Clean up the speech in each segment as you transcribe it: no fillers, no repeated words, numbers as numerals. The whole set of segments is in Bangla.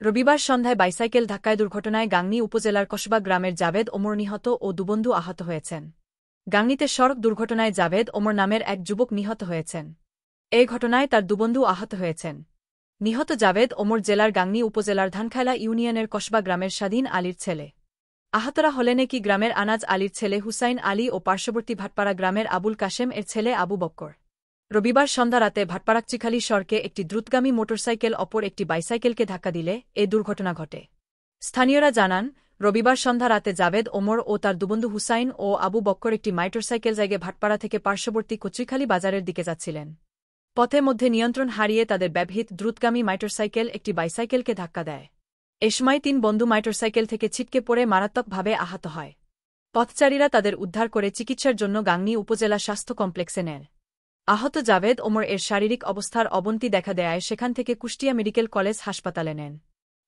রবিবার সন্ধ্যায় বাইসাইকেল ধাক্কায় দুর্ঘটনায় গাংনী উপজেলার কসবা গ্রামের জাভেদ ওমর নিহত ও দুবন্ধু আহত হয়েছেন। গাংনীতে সড়ক দুর্ঘটনায় জাভেদ ওমর নামের এক যুবক নিহত হয়েছেন। এ ঘটনায় তার দুবন্ধু আহত হয়েছেন। নিহত জাভেদ ওমর জেলার গাংনী উপজেলার ধানখাইলা ইউনিয়নের কসবা গ্রামের স্বাধীন আলীর ছেলে। আহতরা হলেন একই গ্রামের আনাজ আলীর ছেলে হুসাইন আলী ও পার্শ্ববর্তী ভাটপাড়া গ্রামের আবুল কাশেম এর ছেলে আবু বক্কর। রবিবার সন্ধ্যা রাতে ভাটপাড়াকচিখালী সড়কে একটি দ্রুতগামী মোটরসাইকেল অপর একটি বাইসাইকেলকে ধাক্কা দিলে এ দুর্ঘটনা ঘটে। স্থানীয়রা জানান, রবিবার সন্ধ্যা রাতে জাভেদ ওমর ও তার দুবন্ধু হুসাইন ও আবু বক্কর একটি মোটরসাইকেল জায়গায় ভাটপাড়া থেকে পার্শ্ববর্তী কচুইখালী বাজারের দিকে যাচ্ছিলেন। পথে মধ্যে নিয়ন্ত্রণ হারিয়ে তাদের ব্যবহৃত দ্রুতগামী মোটরসাইকেল একটি বাইসাইকেলকে ধাক্কা দেয়। এ সময় ৩ বন্ধু মোটরসাইকেল থেকে ছিটকে পড়ে মারাত্মকভাবে আহত হয়। পথচারীরা তাদের উদ্ধার করে চিকিৎসার জন্য গাংনী উপজেলা স্বাস্থ্য কমপ্লেক্সে নেন। আহত জাভেদ ওমর এর শারীরিক অবস্থার অবনতি দেখা দেয় সেখান থেকে কুষ্টিয়া মেডিকেল কলেজ হাসপাতালে নেন।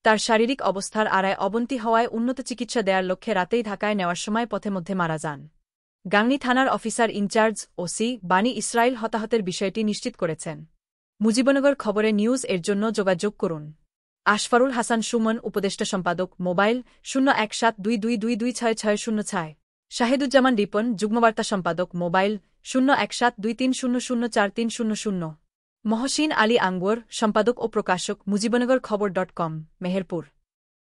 তার শারীরিক অবস্থার আড়ায় অবনতি হওয়ায় উন্নত চিকিৎসা দেওয়ার লক্ষ্যে রাতেই ঢাকায় নেওয়ার সময় পথে মধ্যে মারা যান। গাংনী থানার অফিসার ইনচার্জ ওসি বানী ইসরাইল হতাহতের বিষয়টি নিশ্চিত করেছেন। মুজিবনগর খবরে নিউজ এর জন্য যোগাযোগ করুন। আশফারুল হাসান সুমন, উপদেষ্টা সম্পাদক, মোবাইল 017222266006। শাহেদুজ্জামান রিপন, যুগ্মবার্তা সম্পাদক, মোবাইল 017230043000। মহসিন আলী আঙ্গুর, সম্পাদক ও প্রকাশক, মুজিবনগর খবর.com, মেহেরপুর।